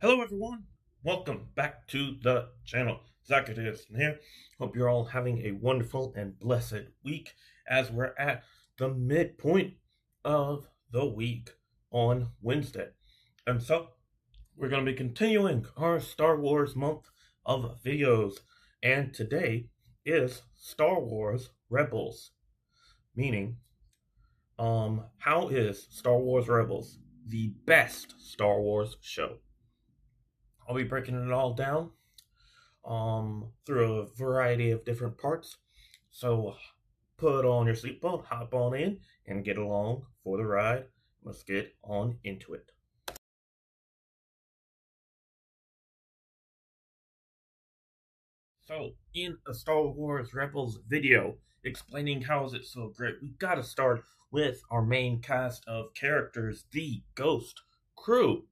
Hello everyone, welcome back to the channel. Zachary Dickinson here. Hope you're all having a wonderful and blessed week as we're at the midpoint of the week on Wednesday. And so, we're going to be continuing our Star Wars month of videos. And today is Star Wars Rebels, meaning, how is Star Wars Rebels the best Star Wars show? I'll be breaking it all down through a variety of different parts. So put on your seatbelt, hop on in, and get along for the ride. Let's get on into it. So, in a Star Wars Rebels video explaining how is it so great, we gotta start with our main cast of characters, the Ghost Crew.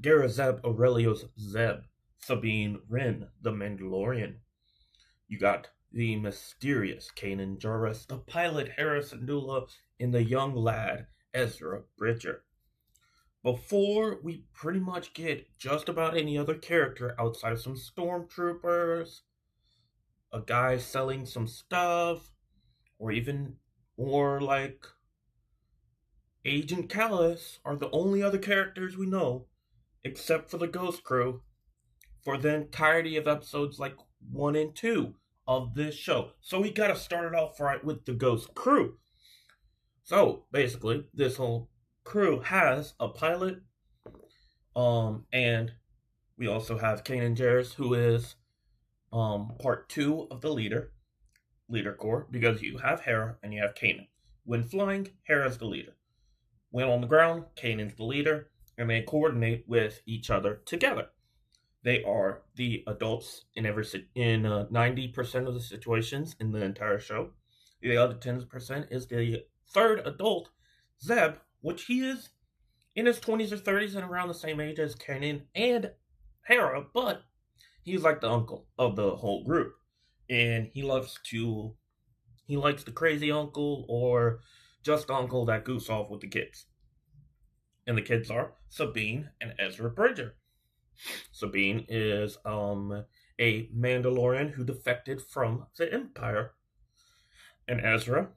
Zeb Aurelius Zeb, Sabine Wren, the Mandalorian. You got the mysterious Kanan Jarrus, the pilot Hera Syndulla, and the young lad Ezra Bridger. Before we pretty much get just about any other character outside of some stormtroopers, a guy selling some stuff, or even more like Agent Kallus are the only other characters we know, except for the Ghost Crew, for the entirety of episodes like 1 and 2 of this show. So we gotta start it off right with the Ghost Crew. So basically, this whole crew has a pilot, and we also have Kanan Jarrus, who is part 2 of the leader corps, because you have Hera and you have Kanan. When flying, Hera's the leader. When on the ground, Kanan's the leader, and they coordinate with each other together. They are the adults in 90% of the situations in the entire show. The other 10% is the third adult, Zeb, which he is in his 20s or 30s and around the same age as Kanan and Hera, but he's like the uncle of the whole group. And he likes the crazy uncle or just uncle that goofs off with the kids. And the kids are Sabine and Ezra Bridger. Sabine is a Mandalorian who defected from the Empire, and Ezra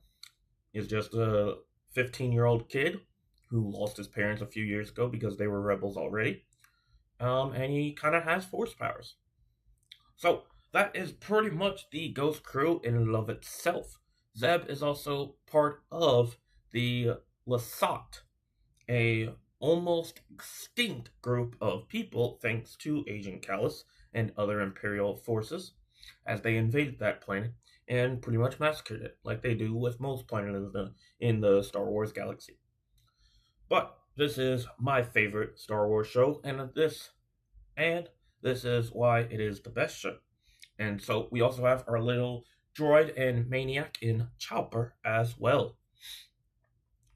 is just a 15-year-old kid who lost his parents a few years ago because they were rebels already, and he kind of has force powers. So that is pretty much the Ghost Crew in and of itself. Zeb is also part of the Lasat, a almost extinct group of people thanks to Agent Kallus and other Imperial forces as they invaded that planet and pretty much massacred it, like they do with most planets in the Star Wars galaxy. But this is my favorite Star Wars show, and this is why it is the best show. And so we also have our little droid and maniac in Chopper as well.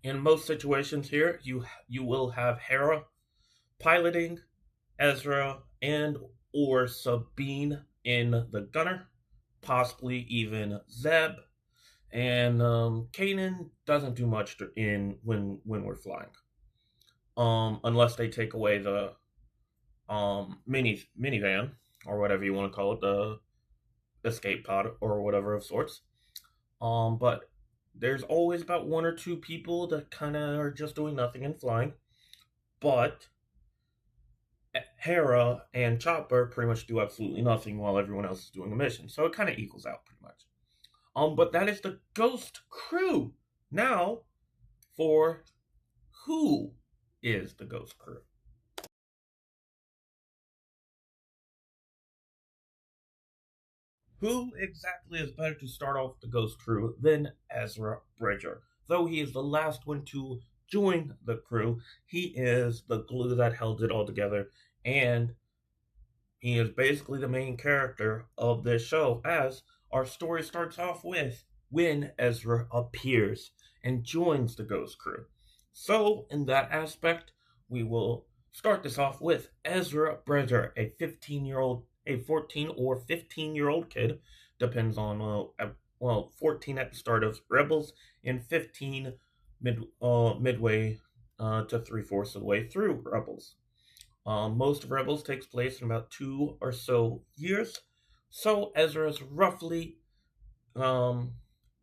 In most situations here, you will have Hera piloting, Ezra and or Sabine in the gunner, possibly even Zeb, and Kanan doesn't do much when we're flying, unless they take away the minivan or whatever you want to call it, the escape pod or whatever of sorts. But there's always about one or two people that kind of are just doing nothing and flying. But Hera and Chopper pretty much do absolutely nothing while everyone else is doing a mission. So it kind of equals out pretty much. But that is the Ghost Crew. Now, for who is the Ghost Crew? Who exactly is better to start off the Ghost Crew than Ezra Bridger? Though he is the last one to join the crew, he is the glue that held it all together, and he is basically the main character of this show, as our story starts off with when Ezra appears and joins the Ghost Crew. So, in that aspect, we will start this off with Ezra Bridger, a 15-year-old, a 14 or 15-year-old kid, depends on 14 at the start of Rebels and 15 midway to 3/4 of the way through Rebels. Most of Rebels takes place in about 2 or so years, so Ezra is roughly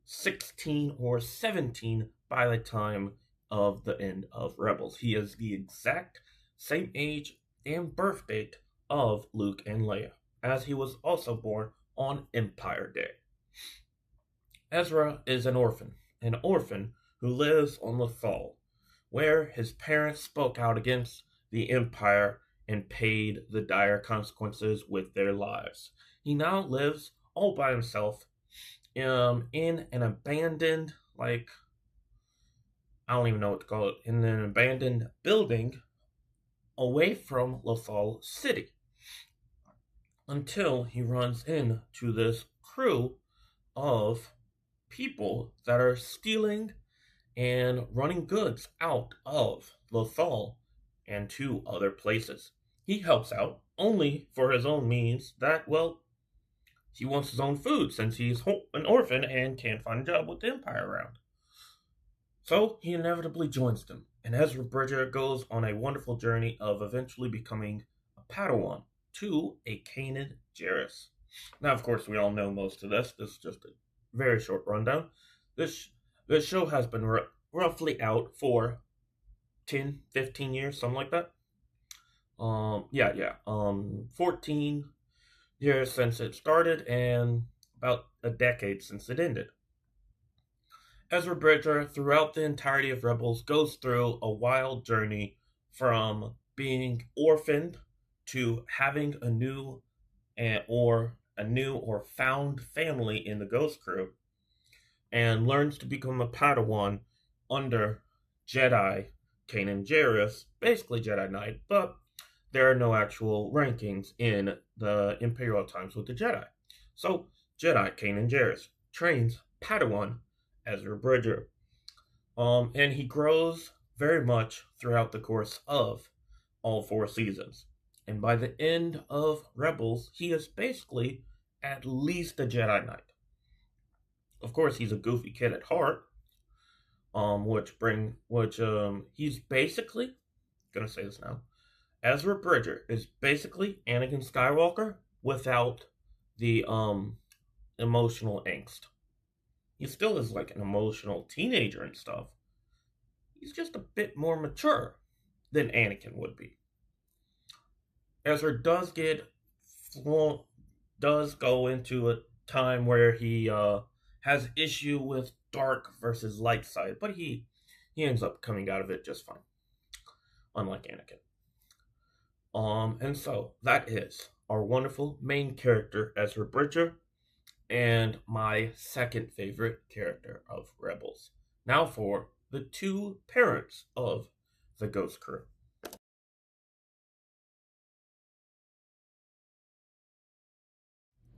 16 or 17 by the time of the end of Rebels. He is the exact same age and birth date of Luke and Leia, as he was also born on Empire Day. Ezra is an orphan who lives on Lothal, where his parents spoke out against the Empire and paid the dire consequences with their lives. He now lives all by himself in an abandoned, like, I don't even know what to call it, in an abandoned building away from Lothal City, until he runs into this crew of people that are stealing and running goods out of Lothal and to other places. He helps out only for his own means that, well, he wants his own food since he's an orphan and can't find a job with the Empire around. So he inevitably joins them, and Ezra Bridger goes on a wonderful journey of eventually becoming a Padawan to a Kanan Jarrus. Now, of course, we all know most of this. This is just a very short rundown. This show has been roughly out for 10, 15 years, something like that. 14 years since it started, and about a decade since it ended. Ezra Bridger, throughout the entirety of Rebels, goes through a wild journey from being orphaned to having a new or found family in the Ghost Crew, and learns to become a Padawan under Jedi Kanan Jarrus, basically Jedi Knight, but there are no actual rankings in the Imperial times with the Jedi. So, Jedi Kanan Jarrus trains Padawan Ezra Bridger. And he grows very much throughout the course of all 4 seasons. And by the end of Rebels, he is basically at least a Jedi Knight. Of course, he's a goofy kid at heart, he's basically, gonna say this now, Ezra Bridger is basically Anakin Skywalker without the emotional angst. He still is like an emotional teenager and stuff. He's just a bit more mature than Anakin would be. Ezra does go into a time where he has issue with dark versus light side, but he ends up coming out of it just fine, unlike Anakin. And so that is our wonderful main character, Ezra Bridger, and my second favorite character of Rebels. Now for the 2 parents of the Ghost Crew.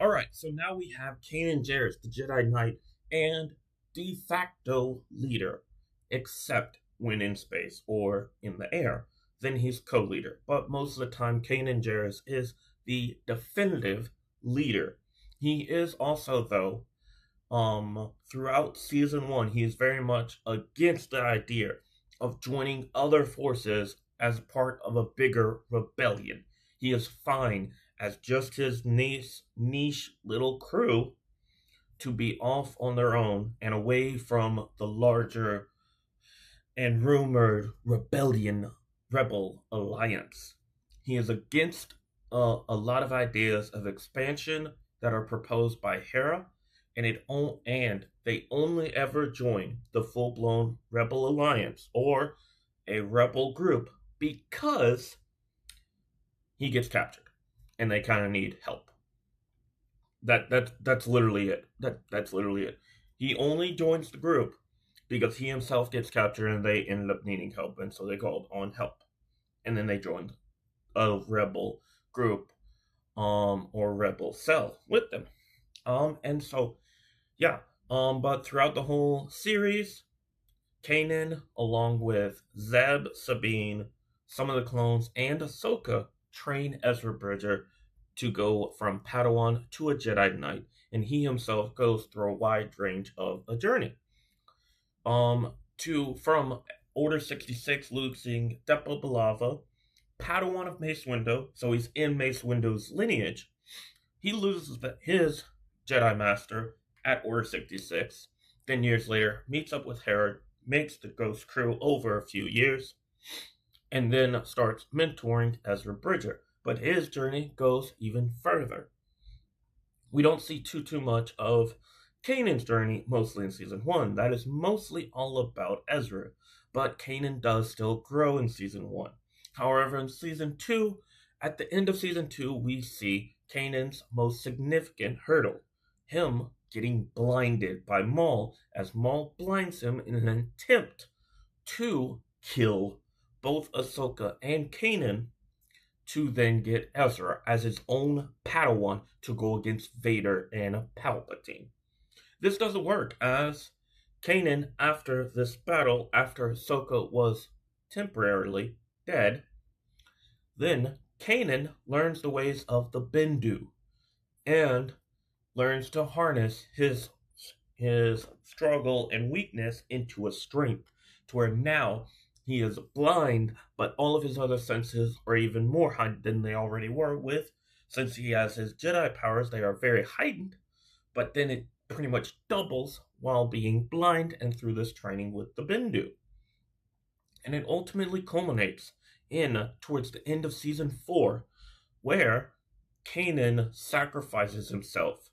Alright, so now we have Kanan Jarrus, the Jedi Knight, and de facto leader, except when in space or in the air. Then he's co-leader. But most of the time, Kanan Jarrus is the definitive leader. He is also, though, throughout season 1, he is very much against the idea of joining other forces as part of a bigger rebellion. He is fine as just his niche little crew to be off on their own and away from the larger and rumored rebel alliance. He is against a lot of ideas of expansion that are proposed by Hera, and they only ever join the full-blown rebel alliance or a rebel group because he gets captured and they kind of need help. That's literally it. That's literally it. He only joins the group because he himself gets captured and they ended up needing help, and so they called on help. And then they joined a rebel group or rebel cell with them. And so yeah, but throughout the whole series, Kanan, along with Zeb, Sabine, some of the clones, and Ahsoka train Ezra Bridger to go from Padawan to a Jedi Knight, and he himself goes through a wide range of a journey. From Order 66 losing Depo Balava Padawan of Mace Windu, so he's in Mace Windu's lineage. He loses his Jedi Master at Order 66. Then years later, meets up with Hera, makes the Ghost Crew over a few years, and then starts mentoring Ezra Bridger. But his journey goes even further. We don't see too much of Kanan's journey mostly in season 1. That is mostly all about Ezra, but Kanan does still grow in season 1. However, in season 2, at the end of season 2, we see Kanan's most significant hurdle, him getting blinded by Maul, as Maul blinds him in an attempt to kill both Ahsoka and Kanan, to then get Ezra as his own Padawan to go against Vader and Palpatine. This doesn't work, as Kanan, after this battle, after Ahsoka was temporarily dead, then Kanan learns the ways of the Bendu and learns to harness his struggle and weakness into a strength, to where now he is blind, but all of his other senses are even more heightened than they already were with. Since he has his Jedi powers, they are very heightened, but then it pretty much doubles while being blind and through this training with the Bendu. And it ultimately culminates in towards the end of season 4, where Kanan sacrifices himself,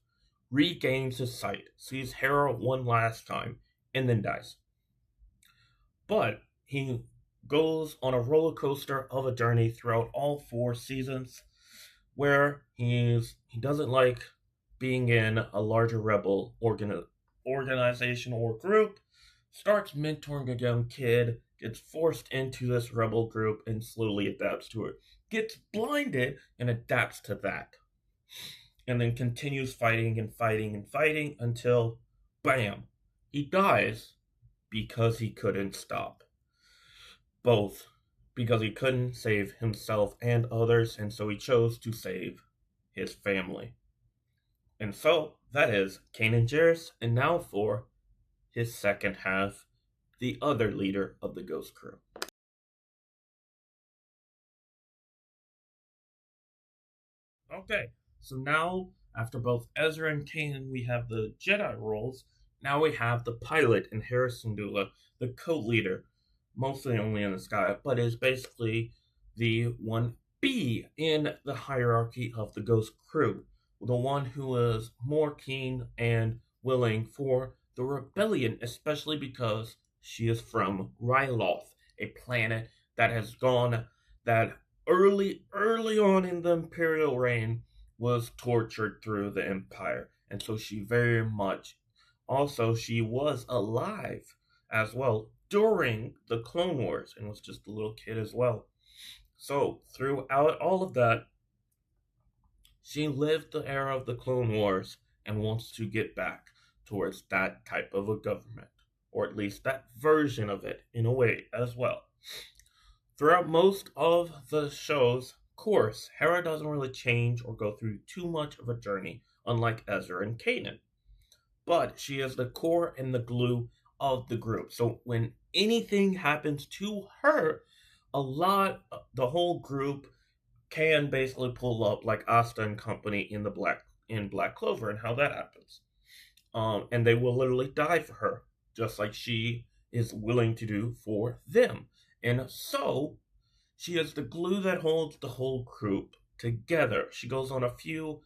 regains his sight, sees Hera one last time, and then dies. But he goes on a roller coaster of a journey throughout all 4 seasons, where he doesn't like being in a larger rebel organization or group, starts mentoring a young kid, gets forced into this rebel group and slowly adapts to it, gets blinded and adapts to that, and then continues fighting and fighting and fighting until, bam, he dies because he couldn't stop. Both because he couldn't save himself and others, and so he chose to save his family. And so, that is Kanan Jarrus, and now for his second half, the other leader of the Ghost Crew. Okay, so now, after both Ezra and Kanan, we have the Jedi roles. Now we have the pilot in Hera Syndulla, the co-leader, mostly only in the sky, but is basically the 1B in the hierarchy of the Ghost Crew, the one who is more keen and willing for the rebellion, especially because she is from Ryloth, a planet that has gone, that early on in the Imperial reign was tortured through the Empire, and so she very much, also she was alive as well during the Clone Wars and was just a little kid as well. So throughout all of that, she lived the era of the Clone Wars and wants to get back towards that type of a government, or at least that version of it in a way as well. Throughout most of the show's course, Hera doesn't really change or go through too much of a journey, unlike Ezra and Kanan. But she is the core and the glue of the group. So when anything happens to her, the whole group can basically pull up, like Asta and company in Black Clover, and how that happens. And they will literally die for her, just like she is willing to do for them. And so she is the glue that holds the whole group together. She goes on a few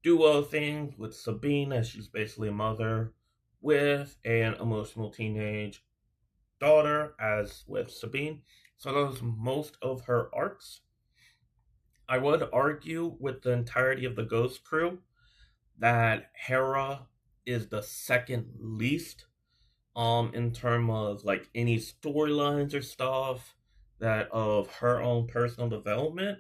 duo things with Sabine, as she's basically a mother with an emotional teenage daughter, as with Sabine. So those most of her arcs. I would argue with the entirety of the Ghost Crew that Hera is the second least in terms of like any storylines or stuff that of her own personal development.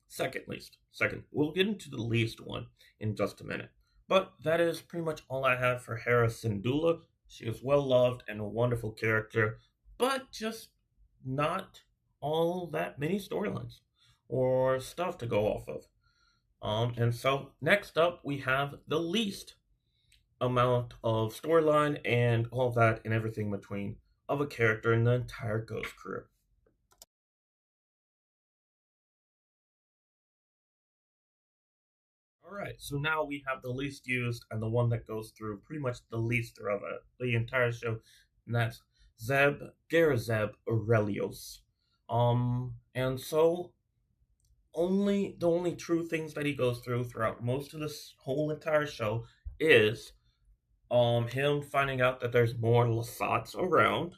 Second least. Second. We'll get into the least one in just a minute. But that is pretty much all I have for Hera Syndulla. She is well loved and a wonderful character, but just not all that many storylines or stuff to go off of. And so next up we have the least amount of storyline and all that and everything between of a character in the entire Ghost Crew. Alright, so now we have the least used and the one that goes through pretty much the least throughout the entire show, and that's Zeb Garazeb Aurelios. And so the only true things that he goes through throughout most of this whole entire show is him finding out that there's more Lasats around.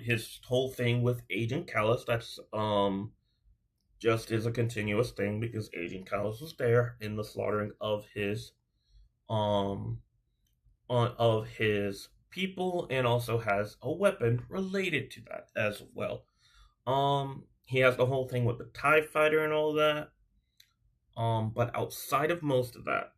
His whole thing with Agent Kallus, that's just is a continuous thing because Agent Kallus was there in the slaughtering um of his people, and also has a weapon related to that as well. He has the whole thing with the TIE fighter and all that. But outside of most of that,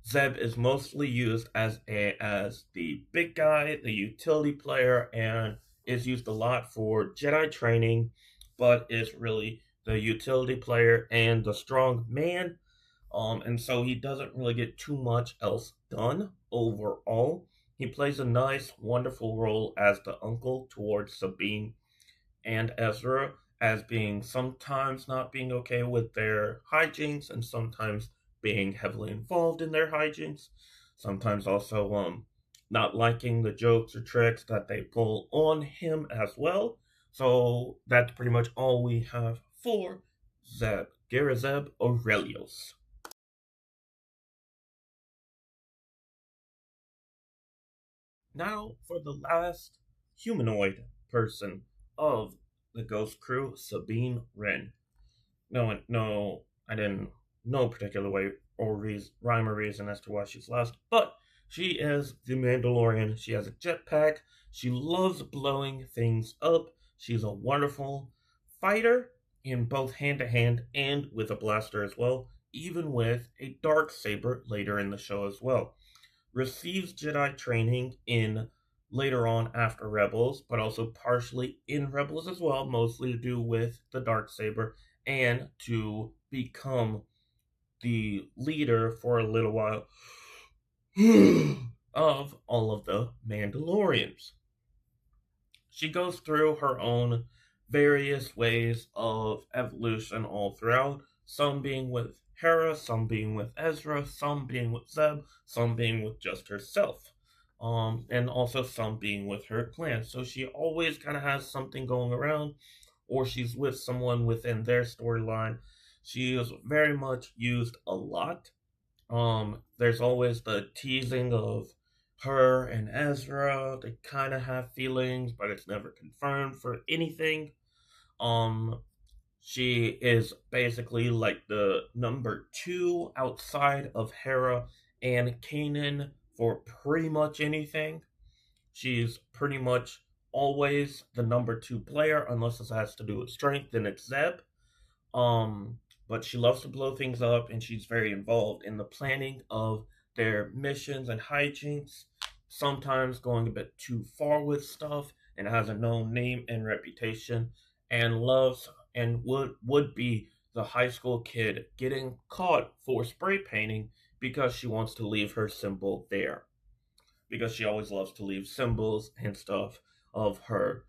Zeb is mostly used as the big guy, the utility player, and is used a lot for Jedi training, but is really the utility player and the strong man. And so he doesn't really get too much else done overall. He plays a nice, wonderful role as the uncle towards Sabine and Ezra, as being sometimes not being okay with their hijinks and sometimes being heavily involved in their hijinks. Sometimes also not liking the jokes or tricks that they pull on him as well. So that's pretty much all we have for Zeb Garazeb Aurelios. Now for the last humanoid person of the Ghost Crew, Sabine Wren. No, I didn't no particular way or rhyme or reason as to why she's last, but she is the Mandalorian. She has a jetpack. She loves blowing things up. She's a wonderful fighter in both hand to hand and with a blaster as well, even with a dark saber later in the show as well. Receives Jedi training in later on after Rebels, but also partially in Rebels as well, mostly to do with the dark saber and to become the leader for a little while of all of the Mandalorians. She goes through her own various ways of evolution all throughout, some being with Hera, some being with Ezra, some being with Zeb, some being with just herself. And also some being with her clan. So she always kind of has something going around, or she's with someone within their storyline. She is very much used a lot. There's always the teasing of her and Ezra. They kind of have feelings, but it's never confirmed for anything. Um, she is basically like the number two outside of Hera and Kanan for pretty much anything. She's pretty much always the number two player, unless it has to do with strength, then it's Zeb. Um, but she loves to blow things up, and she's very involved in the planning of their missions and hijinks. Sometimes going a bit too far with stuff, and has a known name and reputation, and loves and would be the high school kid getting caught for spray painting because she wants to leave her symbol there. Because she always loves to leave symbols and stuff of her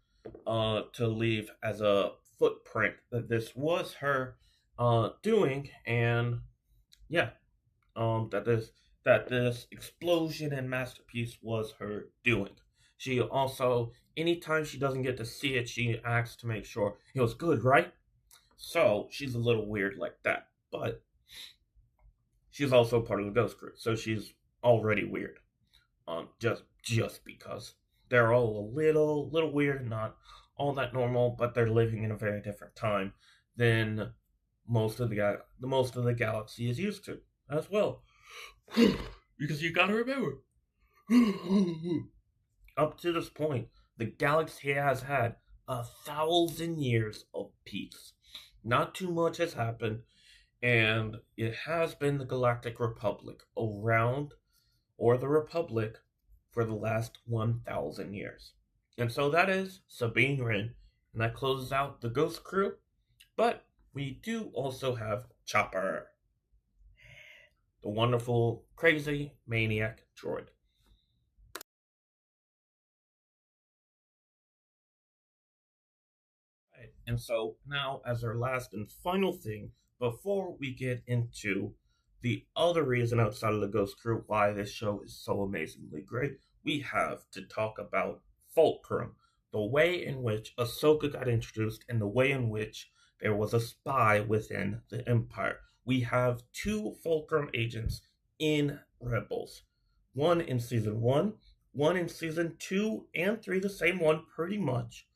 to leave as a footprint that this was her doing, and yeah, that this explosion and masterpiece was her doing. She also, anytime she doesn't get to see it, she acts to make sure it was good, right? So she's a little weird like that, but she's also part of the Ghost Crew, so she's already weird. Just because they're all a little weird and not all that normal, but they're living in a very different time than most of the galaxy is used to as well. Because you gotta remember, up to this point, the galaxy has had 1,000 years of peace. Not too much has happened, and it has been the Galactic Republic around, or the Republic, for the last 1,000 years. And so that is Sabine Wren, and that closes out the Ghost Crew. But we do also have Chopper, the wonderful, crazy, maniac droid. Right. And so now, as our last and final thing before we get into the other reason outside of the Ghost Crew why this show is so amazingly great, we have to talk about Fulcrum, the way in which Ahsoka got introduced, and the way in which there was a spy within the Empire. We have two Fulcrum agents in Rebels, one in season one, one in season two and three, the same one pretty much.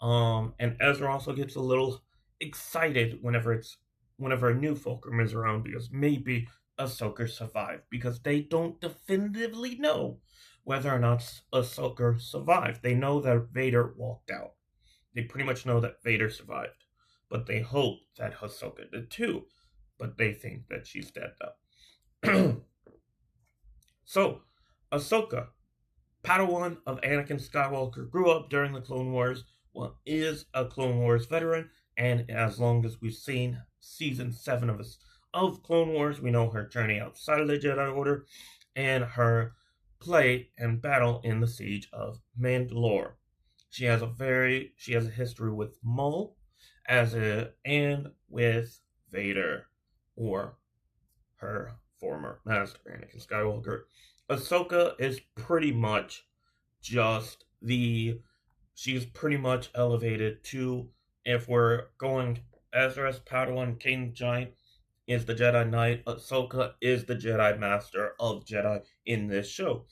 And Ezra also gets a little excited whenever a new Fulcrum is around because maybe Ahsoka survived, because they don't definitively know whether or not Ahsoka survived. They know that Vader walked out. They pretty much know that Vader survived, but they hope that Ahsoka did too. But they think that she's dead though. So, Ahsoka, Padawan of Anakin Skywalker, grew up during the Clone Wars, is a Clone Wars veteran, and as long as we've seen season 7 of Clone Wars, we know her journey outside of the Jedi Order and her play and battle in the Siege of Mandalore. She has a history with Maul and with Vader, or her former master, Anakin Skywalker. Ahsoka is pretty much she's pretty much elevated to, if we're going Ezra's Padawan, Kanan Giant is the Jedi Knight, Ahsoka is the Jedi Master of Jedi in this show.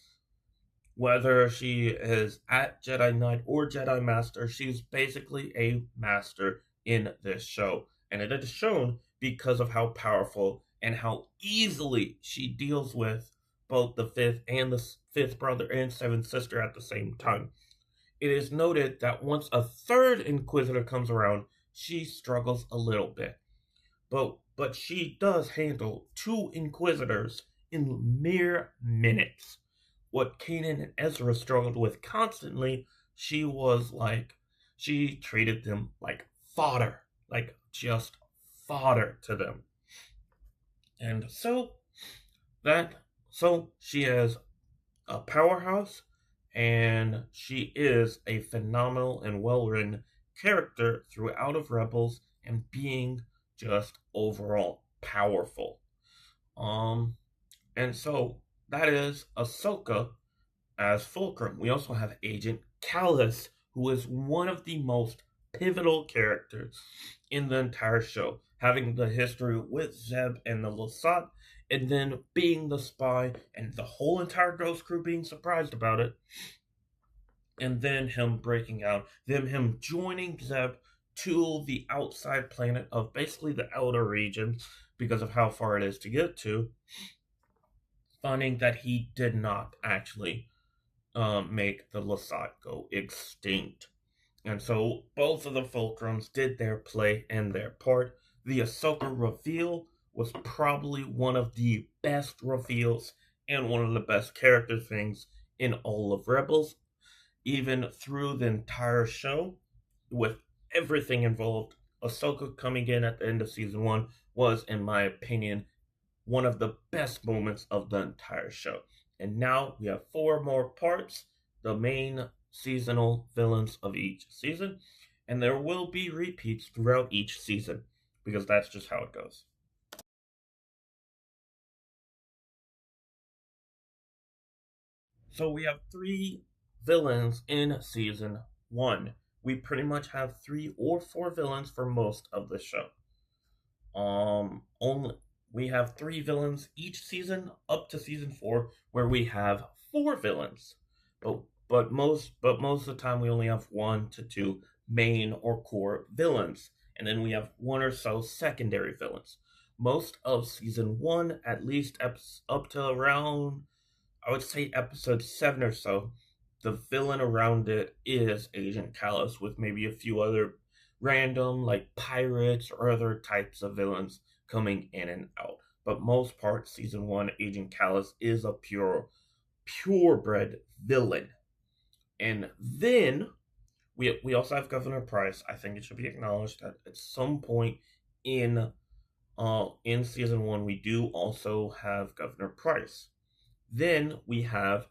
Whether she is at Jedi Knight or Jedi Master, she's basically a master in this show. And it is shown because of how powerful and how easily she deals with both the fifth brother and seventh sister at the same time. It is noted that once a third Inquisitor comes around, she struggles a little bit. But she does handle two Inquisitors in mere minutes. What Kanan and Ezra struggled with constantly, she treated them like fodder, like just fodder to them. And so she is a powerhouse, and she is a phenomenal and well-written character throughout of Rebels, and being just overall powerful. And so that is Ahsoka as Fulcrum. We also have Agent Kallus, who is one of the most pivotal characters in the entire show, having the history with Zeb and the Lasat, and then being the spy, and the whole entire Ghost Crew being surprised about it, and then him breaking out, then him joining Zeb to the outside planet of basically the outer regions because of how far it is to get to, finding that he did not actually make the Lasat go extinct. And so both of the Fulcrums did their play and their part. The Ahsoka reveal was probably one of the best reveals and one of the best character things in all of Rebels, even through the entire show, with everything involved. Ahsoka coming in at the end of season 1 was, in my opinion, one of the best moments of the entire show. And now we have 4 more parts, the main seasonal villains of each season, and there will be repeats throughout each season, because that's just how it goes. So we have 3 villains in season 1. We pretty much have 3 or 4 villains for most of the show. Only we have 3 villains each season up to season 4, where we have 4 villains. But most of the time we only have 1 to 2 main or core villains, and then we have 1 or so secondary villains. Most of season 1, at least up to around, I would say episode 7 or so, the villain around it is Agent Kallus, with maybe a few other random, like pirates or other types of villains coming in and out. But most part, season 1, Agent Kallus is a purebred villain. And then we also have Governor Pryce. I think it should be acknowledged that at some point in season 1, we do also have Governor Pryce. Then we have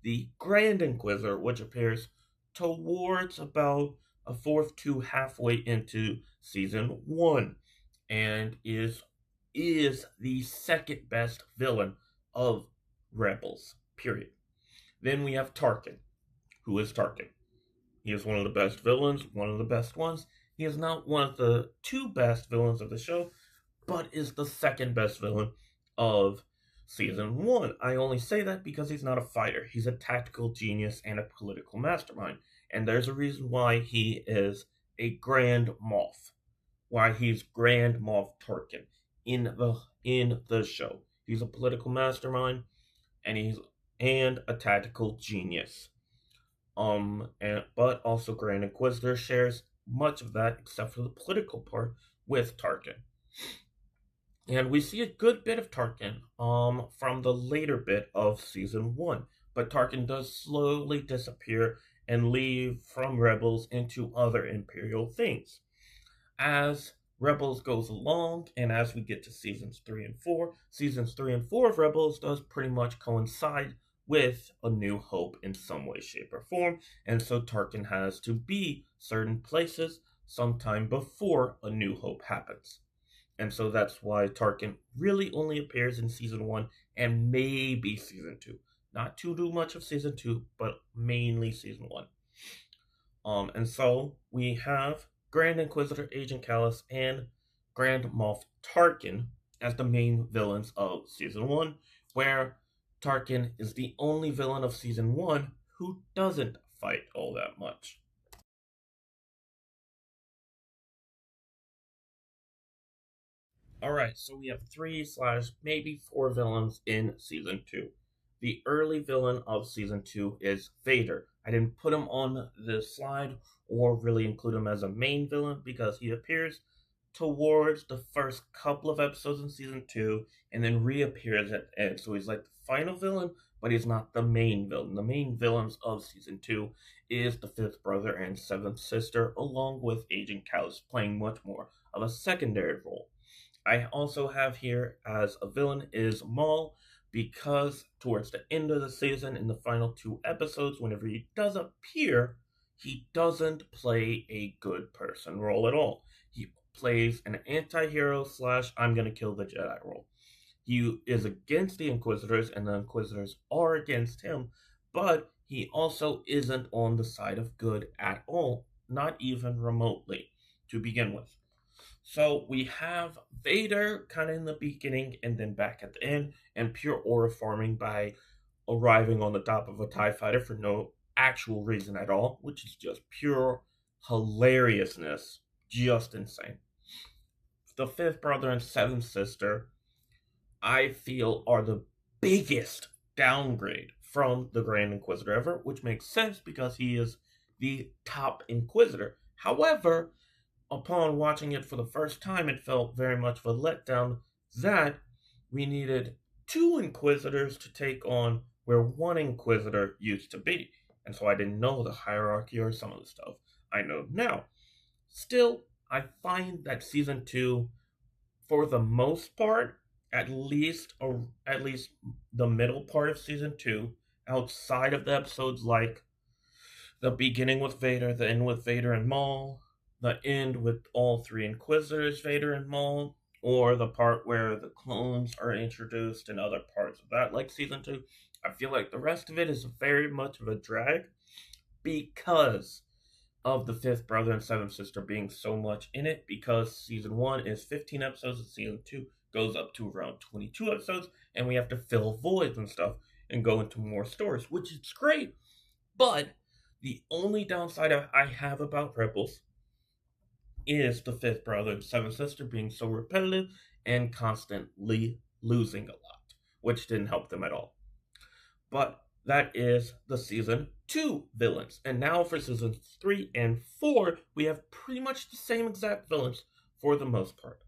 the Grand Inquisitor, which appears towards about a fourth to halfway into season 1. and is the second best villain of Rebels. Period. Then we have Tarkin. Who is Tarkin? He is one of the best villains, one of the best ones. He is not one of the two best villains of the show, but is the second best villain of season one. I only say that because he's not a fighter. He's a tactical genius and a political mastermind. And there's a reason why he is a Grand Moff. Why he's Grand Moff Tarkin in the show. He's a political mastermind and a tactical genius. But also Grand Inquisitor shares much of that, except for the political part, with Tarkin. And we see a good bit of Tarkin from the later bit of season one. But Tarkin does slowly disappear and leave from Rebels into other Imperial things. As Rebels goes along, and as we get to seasons 3 and 4, seasons 3 and 4 of Rebels does pretty much coincide with A New Hope in some way, shape, or form, and so Tarkin has to be certain places sometime before A New Hope happens. And so that's why Tarkin really only appears in season 1 and maybe season 2. Not too much of season 2, but mainly season 1. And so we have Grand Inquisitor Agent Kallus and Grand Moff Tarkin as the main villains of season 1, where Tarkin is the only villain of season 1 who doesn't fight all that much. Alright, so we have 3/maybe 4 villains in season 2. The early villain of season 2 is Vader. I didn't put him on this slide or really include him as a main villain because he appears towards the first couple of episodes in season 2 and then reappears at the end. So he's like the final villain, but he's not the main villain. The main villains of season 2 is the fifth brother and seventh sister, along with Agent Kallus playing much more of a secondary role. I also have here as a villain is Maul, because towards the end of the season, in the final 2 episodes, whenever he does appear, he doesn't play a good person role at all. He plays an anti-hero / I'm gonna kill the Jedi role. He is against the Inquisitors, and the Inquisitors are against him, but he also isn't on the side of good at all, not even remotely, to begin with. So we have Vader kind of in the beginning and then back at the end, and pure aura farming by arriving on the top of a TIE fighter for no actual reason at all, which is just pure hilariousness. Just insane. The fifth brother and seventh sister, I feel, are the biggest downgrade from the Grand Inquisitor ever, which makes sense because he is the top Inquisitor. However, upon watching it for the first time, it felt very much of a letdown that we needed 2 Inquisitors to take on where 1 Inquisitor used to be. And so I didn't know the hierarchy or some of the stuff I know now. Still, I find that season 2, for the most part, at least the middle part of season 2, outside of the episodes like the beginning with Vader, the end with Vader and Maul, the end with all 3 Inquisitors, Vader and Maul, or the part where the clones are introduced and other parts of that, like season 2. I feel like the rest of it is very much of a drag because of the fifth brother and seventh sister being so much in it, because season 1 is 15 episodes and season 2 goes up to around 22 episodes, and we have to fill voids and stuff and go into more stories, which is great. But the only downside I have about Rebels is the fifth brother and seventh sister being so repetitive and constantly losing a lot, which didn't help them at all. But that is the season 2 villains. And now for seasons 3 and 4, we have pretty much the same exact villains for the most part.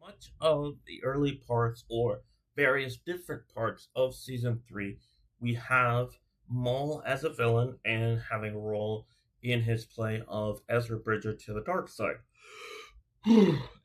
Much of the early parts or various different parts of season 3, we have Maul as a villain and having a role in his play of Ezra Bridger to the dark side.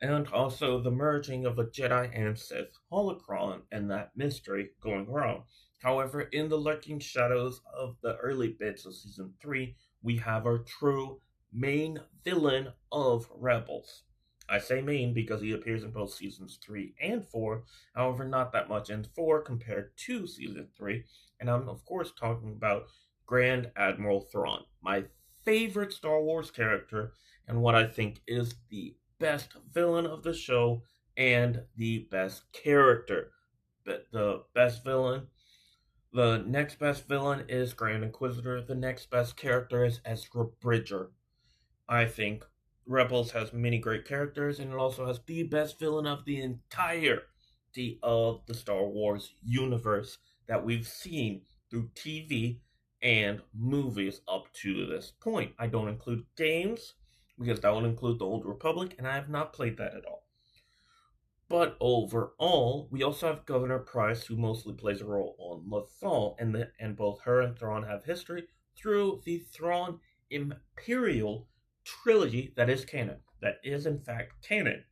And also the merging of a Jedi and Sith holocron and that mystery going wrong. However, in the lurking shadows of the early bits of season 3, we have our true main villain of Rebels. I say main because he appears in both seasons 3 and 4, however, not that much in 4 compared to season 3, and I'm of course talking about Grand Admiral Thrawn, my favorite Star Wars character, and what I think is the best villain of the show and the best character. But the best villain, the next best villain is Grand Inquisitor. The next best character is Ezra Bridger. I think Rebels has many great characters, and it also has the best villain of the entirety of the Star Wars universe that we've seen through TV and movies up to this point. I don't include games because that would include the Old Republic, and I have not played that at all. But overall, we also have Governor Pryce, who mostly plays a role on Lothal, and both her and Thrawn have history through the Thrawn Imperial trilogy that is canon. That is, in fact, canon.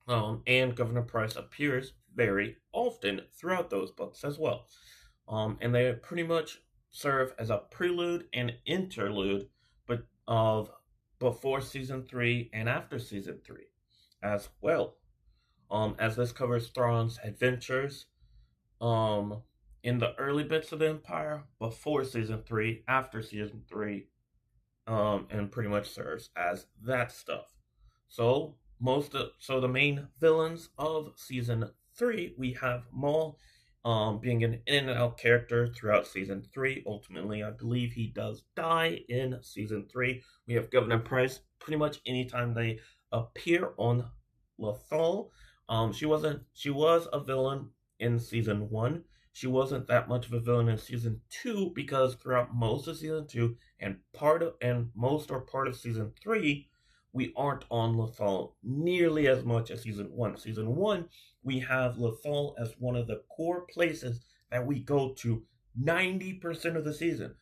And Governor Pryce appears very often throughout those books as well. And they pretty much serve as a prelude and interlude but of before season 3 and after season 3 as well. As this covers Thrawn's adventures in the early bits of the Empire, before season 3, after season 3, and pretty much serves as that stuff. So the main villains of season 3, we have Maul, being an in and out character throughout season 3. Ultimately, I believe he does die in season 3. We have Governor Pryce pretty much anytime they appear on Lothal. She was a villain in season 1. She wasn't that much of a villain in season 2 because throughout most of season 2 and most or part of season 3, we aren't on Lothal nearly as much as season 1. Season 1, we have Lothal as one of the core places that we go to 90% of the season.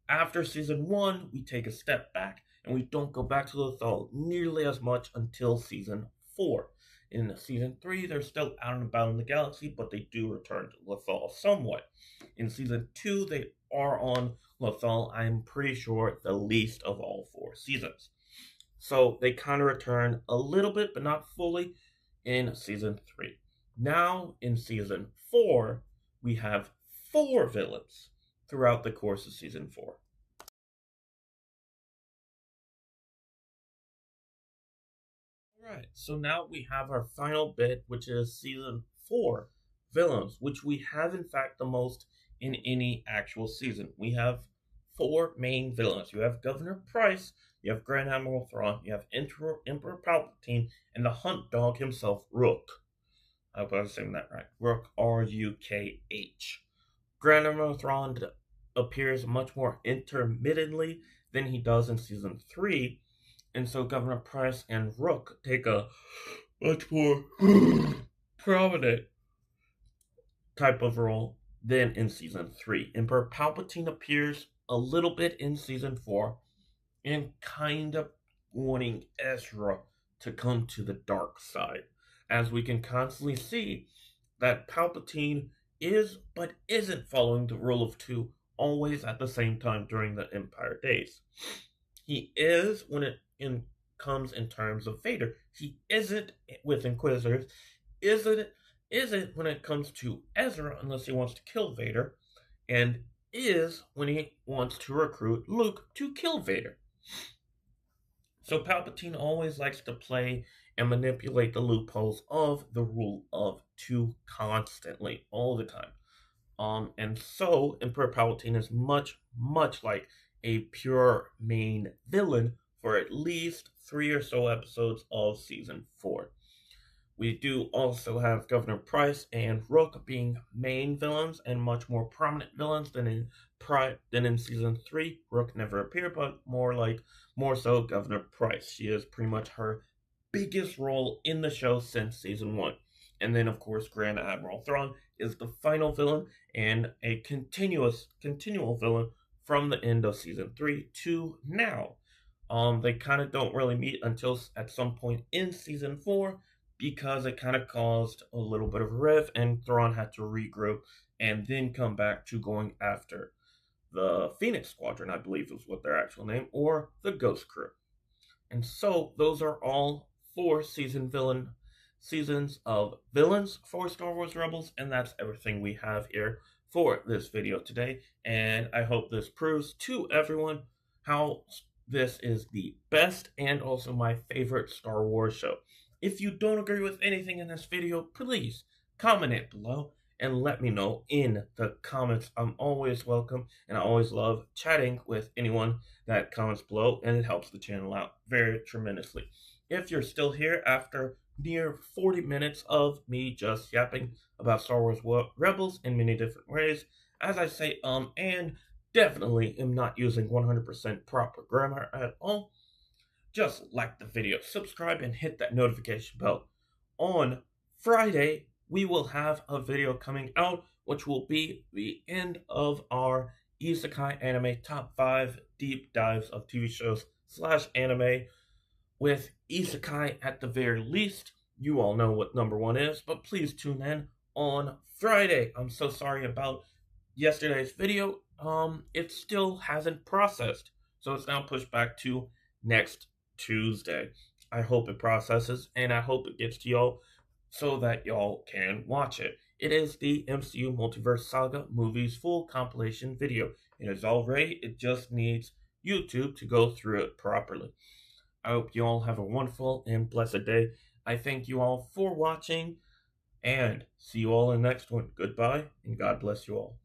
After season 1, we take a step back and we don't go back to Lothal nearly as much until season 4. In season 3, they're still out and about in the galaxy, but they do return to Lothal somewhat. In season 2, they are on Lothal, I'm pretty sure, the least of all 4 seasons. So they kind of return a little bit, but not fully, in season 3. Now, in season 4, we have 4 villains throughout the course of season 4. Alright, so now we have our final bit, which is season 4 villains, which we have in fact the most in any actual season. We have 4 main villains. You have Governor Pryce, you have Grand Admiral Thrawn, you have Emperor Palpatine, and the hunt dog himself, Ruhk. I hope I was saying that right. Ruhk, R-U-K-H. Grand Admiral Thrawn appears much more intermittently than he does in season 3, and so Governor Pryce and Ruhk take a much more prominent type of role than in season 3. Emperor Palpatine appears a little bit in season 4 and kind of wanting Ezra to come to the dark side, as we can constantly see that Palpatine is but isn't following the rule of 2 always at the same time during the Empire days. He is when it comes in terms of Vader. He isn't with Inquisitors, isn't when it comes to Ezra unless he wants to kill Vader, and is when he wants to recruit Luke to kill Vader. So Palpatine always likes to play and manipulate the loopholes of the rule of 2 constantly, all the time. And so Emperor Palpatine is much like a pure main villain for at least 3 or so episodes of season 4. We do also have Governor Pryce and Ruhk being main villains and much more prominent villains than in season 3. Ruhk never appeared, but more so Governor Pryce. She is pretty much her biggest role in the show since season 1. And then, of course, Grand Admiral Thrawn is the final villain and a continual villain from the end of season 3 to now. They kind of don't really meet until at some point in season 4 because it kind of caused a little bit of rift and Thrawn had to regroup and then come back to going after the Phoenix Squadron, I believe is what their actual name, or the Ghost Crew. And so those are all 4 seasons of villains for Star Wars Rebels, and that's everything we have here for this video today. And I hope this proves to everyone how this is the best and also my favorite Star Wars show. If you don't agree with anything in this video, please comment it below and let me know in the comments. I'm always welcome, and I always love chatting with anyone that comments below, and it helps the channel out very tremendously. If you're still here after near 40 minutes of me just yapping about Star Wars Rebels in many different ways, as I say and definitely am not using 100% proper grammar at all, just like the video, subscribe, and hit that notification bell. On Friday, we will have a video coming out, which will be the end of our Isekai Anime Top 5 Deep Dives of TV shows / anime, with Isekai at the very least. You all know what number 1 is, but please tune in on Friday. I'm so sorry about yesterday's video. It still hasn't processed, so it's now pushed back to next Tuesday. I hope it processes, and I hope it gets to y'all so that y'all can watch it. It is the MCU Multiverse Saga movies full compilation video. It is all ready. It just needs YouTube to go through it properly. I hope you all have a wonderful and blessed day. I thank you all for watching, and see you all in the next one. Goodbye, and God bless you all.